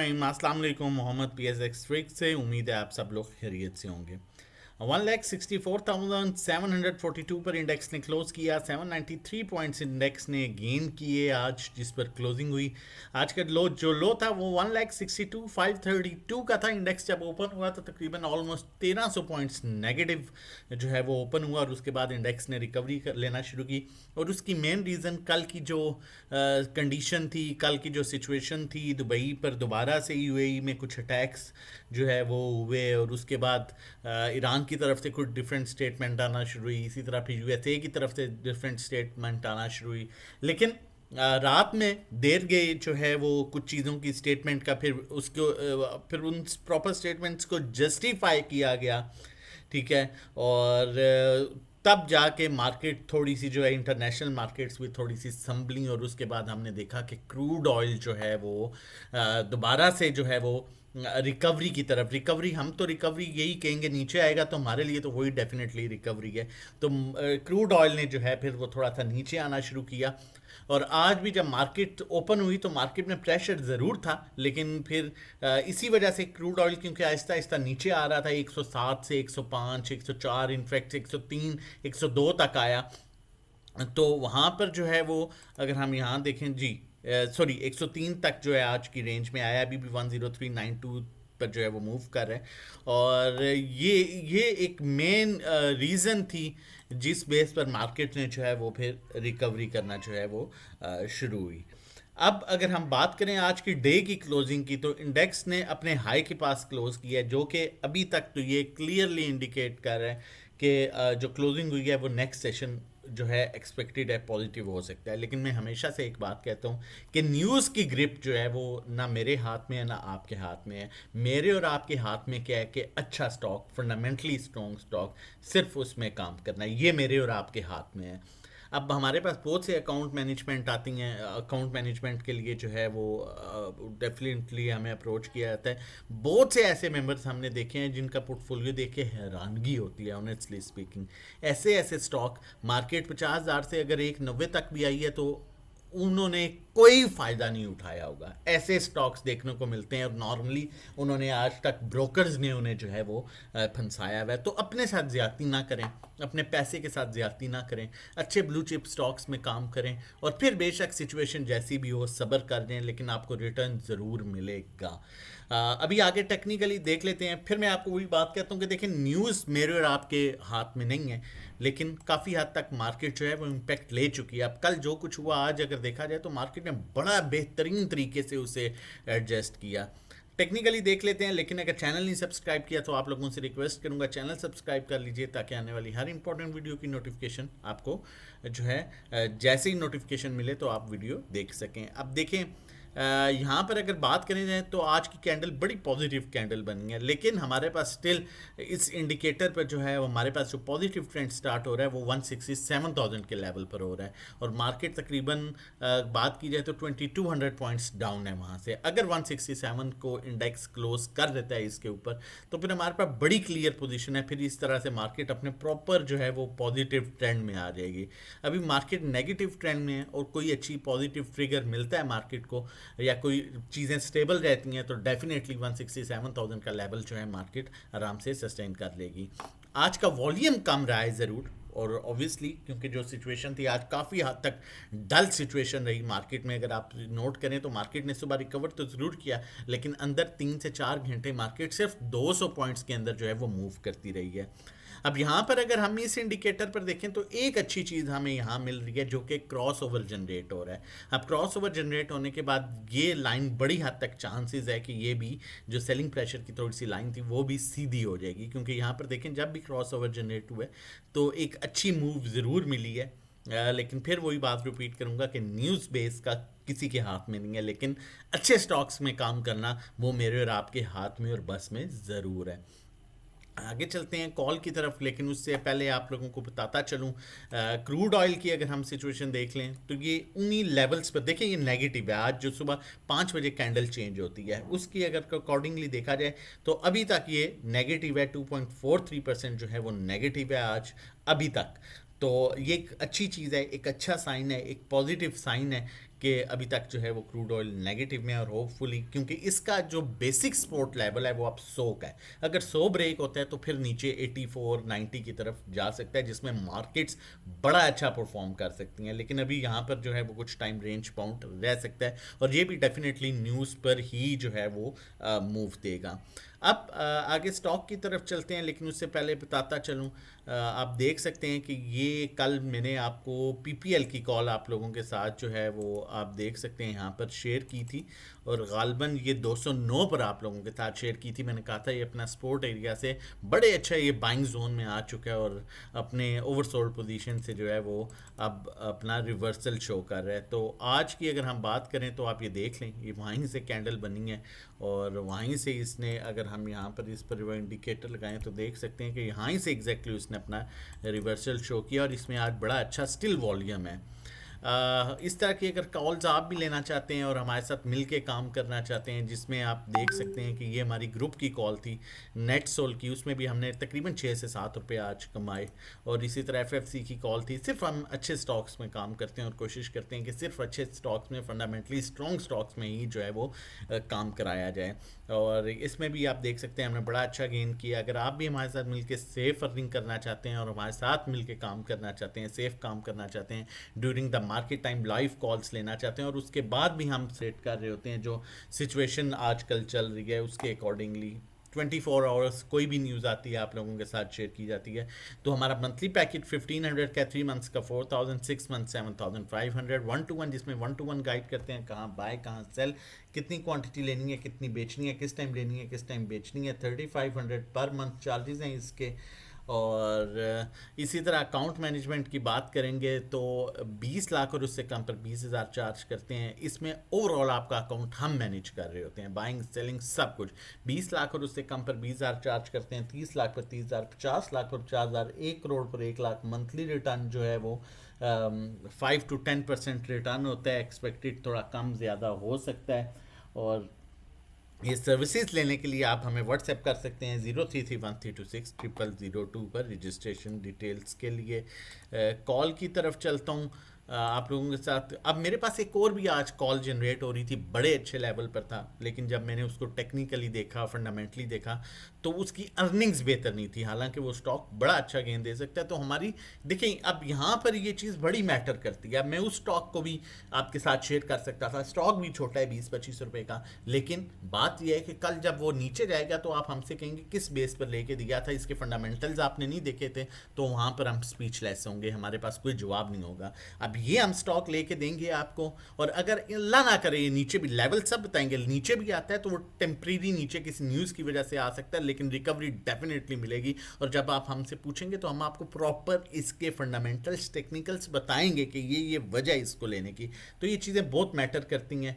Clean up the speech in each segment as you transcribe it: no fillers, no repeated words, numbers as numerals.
अस्सलाम वालेकुम। Mohammad PSX trick से उम्मीद है आप सब लोग खैरियत से होंगे। 1,64,742 पर इंडेक्स ने क्लोज किया। 793 पॉइंट्स इंडेक्स ने गेन किए आज, जिस पर क्लोजिंग हुई। आज का लो था वो 1,62,532 का था। इंडेक्स जब ओपन हुआ तो तकरीबन ऑलमोस्ट 1300 पॉइंट्स नेगेटिव जो है वो ओपन हुआ, और उसके बाद इंडेक्स ने रिकवरी कर लेना शुरू की। और उसकी मेन रीज़न कल की जो कंडीशन थी, कल की जो सिचुएशन थी, दुबई पर दोबारा से UAE में कुछ अटैक्स जो है वो हुए, और उसके बाद ईरान की तरफ से कुछ डिफरेंट स्टेटमेंट आना शुरू हुई। इसी तरह फिर USA की तरफ से डिफरेंट स्टेटमेंट आना शुरू हुई। लेकिन रात में देर गए जो है वो कुछ चीज़ों की स्टेटमेंट का, फिर उसको फिर उन प्रॉपर स्टेटमेंट्स को जस्टिफाई किया गया। ठीक है। और तब जाके मार्केट थोड़ी सी जो है, इंटरनेशनल मार्केट्स भी थोड़ी सी संभली, और उसके बाद हमने देखा कि क्रूड ऑयल जो है वो दोबारा से जो है वो रिकवरी की तरफ, रिकवरी हम तो रिकवरी यही कहेंगे, नीचे आएगा तो हमारे लिए तो वही डेफिनेटली रिकवरी है। तो क्रूड ऑयल ने जो है फिर वो थोड़ा सा नीचे आना शुरू किया। और आज भी जब मार्केट ओपन हुई तो मार्केट में प्रेशर ज़रूर था, लेकिन फिर इसी वजह से क्रूड ऑयल क्योंकि आहिस्ता आहिस्ता नीचे आ रहा था, 107 से 105, 104, इनफैक्ट 103, 102 तक आया। तो वहाँ पर जो है वो, अगर हम यहाँ देखें जी, सॉरी 103 तक जो है आज की रेंज में आया। अभी भी 10392 पर जो है वो मूव कर रहे हैं। और ये एक मेन रीज़न थी जिस बेस पर मार्केट ने जो है वो फिर रिकवरी करना जो है वो शुरू हुई। अब अगर हम बात करें आज की डे की क्लोजिंग की, तो इंडेक्स ने अपने हाई के पास क्लोज किया, जो कि अभी तक तो ये क्लियरली इंडिकेट कर रहा है कि जो क्लोजिंग हुई है वो नेक्स्ट सेशन जो है एक्सपेक्टेड है पॉजिटिव हो सकता है। लेकिन मैं हमेशा से एक बात कहता हूँ कि न्यूज़ की ग्रिप जो है वो ना मेरे हाथ में है ना आपके हाथ में है। मेरे और आपके हाथ में क्या है कि अच्छा स्टॉक, फंडामेंटली स्ट्रॉन्ग स्टॉक, सिर्फ उसमें काम करना है, ये मेरे और आपके हाथ में है। अब हमारे पास बहुत से अकाउंट मैनेजमेंट आती हैं, अकाउंट मैनेजमेंट के लिए जो है वो डेफिनेटली हमें अप्रोच किया जाता है। बहुत से ऐसे मेंबर्स हमने देखे हैं जिनका पोर्टफोलियो देख के हैरानगी होती है, ऑनेस्टली स्पीकिंग। ऐसे ऐसे स्टॉक, मार्केट 50,000 से अगर 190 तक भी आई है तो उन्होंने कोई फ़ायदा नहीं उठाया होगा। ऐसे स्टॉक्स देखने को मिलते हैं, और नॉर्मली उन्होंने आज तक ब्रोकर्स ने उन्हें जो है वो फंसाया हुआ है। तो अपने साथ ज़्यादती ना करें, अपने पैसे के साथ ज़्यादती ना करें, अच्छे ब्लू चिप स्टॉक्स में काम करें, और फिर बेशक सिचुएशन जैसी भी हो सब्र कर दें, लेकिन आपको रिटर्न ज़रूर मिलेगा। अभी आगे टेक्निकली देख लेते हैं। फिर मैं आपको वही बात कहता हूँ कि देखिए, न्यूज़ मेरे और आपके हाथ में नहीं है, लेकिन काफ़ी हद तक मार्केट जो है वो इम्पैक्ट ले चुकी है। अब कल जो कुछ हुआ, आज अगर देखा जाए तो मार्केट ने बड़ा बेहतरीन तरीके से उसे एडजस्ट किया। टेक्निकली देख लेते हैं, लेकिन अगर चैनल नहीं सब्सक्राइब किया तो आप लोगों से रिक्वेस्ट करूंगा चैनल सब्सक्राइब कर लीजिए, ताकि आने वाली हर इंपॉर्टेंट वीडियो की नोटिफिकेशन आपको जो है जैसे ही नोटिफिकेशन मिले तो आप वीडियो देख सकें। अब देखें, यहाँ पर अगर बात करें जाए तो आज की कैंडल बड़ी पॉजिटिव कैंडल बनी है, लेकिन हमारे पास स्टिल इस इंडिकेटर पर जो है हमारे पास जो पॉजिटिव ट्रेंड स्टार्ट हो रहा है वो 167,000 के लेवल पर हो रहा है। और मार्केट तकरीबन बात की जाए तो 2200 पॉइंट्स डाउन है वहाँ से। अगर 167 को इंडेक्स क्लोज कर देता है इसके ऊपर, तो फिर हमारे पास बड़ी क्लियर पोजीशन है। फिर इस तरह से मार्केट अपने प्रॉपर जो है वो पॉजिटिव ट्रेंड में आ जाएगी। अभी मार्केट नेगेटिव ट्रेंड में है, और कोई अच्छी पॉजिटिव ट्रिगर मिलता है मार्केट को, या कोई चीज़ें स्टेबल रहती हैं, तो डेफिनेटली 167,000 का लेवल जो है मार्केट आराम से सस्टेन कर लेगी। आज का वॉल्यूम कम रहा है ज़रूर, और ऑब्वियसली क्योंकि जो सिचुएशन थी आज काफ़ी हद तक डल सिचुएशन रही मार्केट में। अगर आप नोट करें तो मार्केट ने सुबह रिकवर तो ज़रूर किया, लेकिन अंदर 3 से 4 घंटे मार्केट सिर्फ 200 पॉइंट्स के अंदर जो है वो मूव करती रही है। अब यहाँ पर अगर हम इस इंडिकेटर पर देखें तो एक अच्छी चीज़ हमें यहाँ मिल रही है, जो कि क्रॉस ओवर जनरेट हो रहा है। अब क्रॉस ओवर जनरेट होने के बाद ये लाइन बड़ी हद तक चांसेस है कि ये भी जो सेलिंग प्रेशर की थोड़ी सी लाइन थी वो भी सीधी हो जाएगी, क्योंकि यहाँ पर देखें जब भी क्रॉस ओवर जनरेट हुआ है तो एक अच्छी मूव ज़रूर मिली है। लेकिन फिर वही बात रिपीट करूंगा कि न्यूज़ बेस का किसी के हाथ में नहीं है, लेकिन अच्छे स्टॉक्स में काम करना वो मेरे और आपके हाथ में और बस में ज़रूर है। आगे चलते हैं कॉल की तरफ, लेकिन उससे पहले आप लोगों को बताता चलूं, क्रूड ऑयल की अगर हम सिचुएशन देख लें तो ये उन्हीं लेवल्स पर देखें, ये नेगेटिव है। आज जो सुबह 5 बजे कैंडल चेंज होती है उसकी अगर अकॉर्डिंगली देखा जाए तो अभी तक ये नेगेटिव है। 2.43% जो है वो नेगेटिव है आज अभी तक। तो ये एक अच्छी चीज़ है, एक अच्छा साइन है, एक पॉजिटिव साइन है कि अभी तक जो है वो क्रूड ऑयल नेगेटिव में है, और होपफुली क्योंकि इसका जो बेसिक सपोर्ट लेवल है वो अब 100 का है, अगर 100 ब्रेक होता है तो फिर नीचे 84 90 की तरफ जा सकता है, जिसमें मार्केट्स बड़ा अच्छा परफॉर्म कर सकती हैं। लेकिन अभी यहाँ पर जो है वो कुछ टाइम रेंज बाउंड रह सकता है, और ये भी डेफिनेटली न्यूज़ पर ही जो है वो मूव देगा। अब आगे स्टॉक की तरफ चलते हैं, लेकिन उससे पहले बताता चलूं, आप देख सकते हैं कि ये कल मैंने आपको पीपीएल की कॉल आप लोगों के साथ जो है वो आप देख सकते हैं यहाँ पर शेयर की थी, और गालबन ये 209 पर आप लोगों के साथ शेयर की थी। मैंने कहा था ये अपना सपोर्ट एरिया से बड़े अच्छा ये बाइंग जोन में आ चुका है, और अपने ओवरसोल्ड पोजीशन से जो है वो अब अपना रिवर्सल शो कर रहा है। तो आज की अगर हम बात करें तो आप ये देख लें, ये वहीं से कैंडल बनी है, और वहीं से इसने, अगर हम यहाँ पर इस पर इंडिकेटर लगाएं तो देख सकते हैं कि यहाँ से एग्जैक्टली उसने अपना रिवर्सल शो किया, और इसमें आज बड़ा अच्छा स्टिल वॉल्यूम है। इस तरह की अगर कॉल्स आप भी लेना चाहते हैं और हमारे साथ मिल के काम करना चाहते हैं, जिसमें आप देख सकते हैं कि ये हमारी ग्रुप की कॉल थी नेट सोल की, उसमें भी हमने तकरीबन 6 से 7 रुपए आज कमाए। और इसी तरह एफएफसी की कॉल थी। सिर्फ हम अच्छे स्टॉक्स में काम करते हैं और कोशिश करते हैं कि सिर्फ अच्छे स्टॉक्स में, फंडामेंटली स्ट्रॉन्ग स्टॉक्स में ही जो है वो काम कराया जाए। और इसमें भी आप देख सकते हैं हमने बड़ा अच्छा गेन किया। अगर आप भी हमारे साथ मिलकर सेफ अर्निंग करना चाहते हैं और हमारे साथ मिलकर काम करना चाहते हैं, सेफ काम करना चाहते हैं, during the market time live calls लेना चाहते हैं, और उसके बाद भी हम सेट कर रहे होते हैं जो सिचुएशन आजकल चल रही है उसके अकॉर्डिंगली 24 आवर्स कोई भी न्यूज़ आती है आप लोगों के साथ शेयर की जाती है। तो हमारा मंथली पैकेज 1500 का, 3 मंथ्स का 4000, 6 मंथ 7500, 1-to-1 जिसमें 1-to-1 गाइड करते हैं कहाँ बाय कहाँ सेल, कितनी क्वांटिटी लेनी है, कितनी बेचनी है, किस टाइम लेनी है, किस टाइम बेचनी है। 3500 पर मंथ चार्जेस हैं इसके। और इसी तरह अकाउंट मैनेजमेंट की बात करेंगे तो 20 लाख और उससे कम पर 20,000 चार्ज करते हैं। इसमें ओवरऑल आपका अकाउंट हम मैनेज कर रहे होते हैं, बाइंग सेलिंग सब कुछ। 20 लाख और उससे कम पर 20,000 चार्ज करते हैं, 30 लाख पर 30,000, 50 लाख पर 50,000, 1 करोड़ पर 1 लाख। मंथली रिटर्न जो है वो 5 to 10% रिटर्न होता है, एक्सपेक्टेड थोड़ा कम ज़्यादा हो सकता है। और ये सर्विसेज लेने के लिए आप हमें व्हाट्सएप कर सकते हैं 0331326002 पर रजिस्ट्रेशन डिटेल्स के लिए। कॉल की तरफ चलता हूँ आप लोगों के साथ। अब मेरे पास एक और भी आज कॉल जनरेट हो रही थी, बड़े अच्छे लेवल पर था, लेकिन जब मैंने उसको टेक्निकली देखा, फंडामेंटली देखा, तो उसकी अर्निंग्स बेहतर नहीं थी। हालांकि वो स्टॉक बड़ा अच्छा गेन दे सकता है। तो हमारी देखिए अब यहाँ पर ये चीज़ बड़ी मैटर करती है। अब मैं उस स्टॉक को भी आपके साथ शेयर कर सकता था, स्टॉक भी छोटा है 20-25 रुपए का, लेकिन बात यह है कि कल जब वो नीचे जाएगा तो आप हमसे कहेंगे किस बेस पर लेके दिया था, इसके फंडामेंटल्स आपने नहीं देखे थे, तो वहाँ पर हम स्पीचलेस होंगे, हमारे पास कोई जवाब नहीं होगा। अब ये हम स्टॉक लेके देंगे आपको, और अगर अल्लाह ना करे ये नीचे भी, लेवल सब बताएंगे, नीचे भी आता है तो वो टेम्परेरी नीचे किसी न्यूज़ की वजह से आ सकता है, लेकिन रिकवरी डेफिनेटली मिलेगी। और जब आप हमसे पूछेंगे तो हम आपको प्रॉपर इसके फंडामेंटल्स, टेक्निकल्स बताएंगे कि ये वजह इसको लेने की। तो ये चीज़ें बहुत मैटर करती हैं।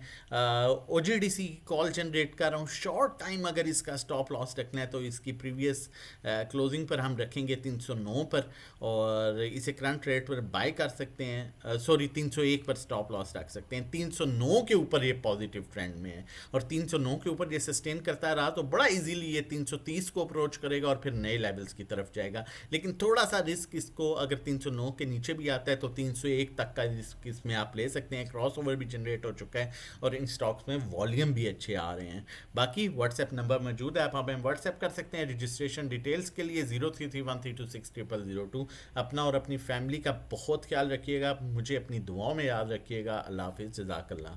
OGDC कॉल जनरेट कर रहा हूँ, शॉर्ट टाइम अगर इसका स्टॉप लॉस रखना है तो इसकी प्रीवियस क्लोजिंग पर हम रखेंगे 309 पर, और इसे करंट रेट पर बाय कर सकते हैं। सॉरी 301 पर स्टॉप लॉस रख सकते हैं। 309 के ऊपर ये पॉजिटिव ट्रेंड में है, और 309 के ऊपर ये सस्टेन करता रहा तो बड़ा इजीली ये 330 को अप्रोच करेगा और फिर नए लेवल्स की तरफ जाएगा। लेकिन थोड़ा सा रिस्क इसको, अगर 309 के नीचे भी आता है तो 301 तक का रिस्क इसमें आप ले सकते हैं। क्रॉस ओवर भी जनरेट हो चुका है, और इन स्टॉक्स में वॉल्यूम भी अच्छे आ रहे हैं। बाकी व्हाट्सएप नंबर मौजूद है, आप हमें व्हाट्सएप कर सकते हैं रजिस्ट्रेशन डिटेल्स के लिए 0331326002। अपना और अपनी फैमिली का बहुत ख्याल रखिएगा, मुझे अपनी दुआओं में याद रखिएगा। अल्लाह हाफिज़, जज़ाकल्लाह।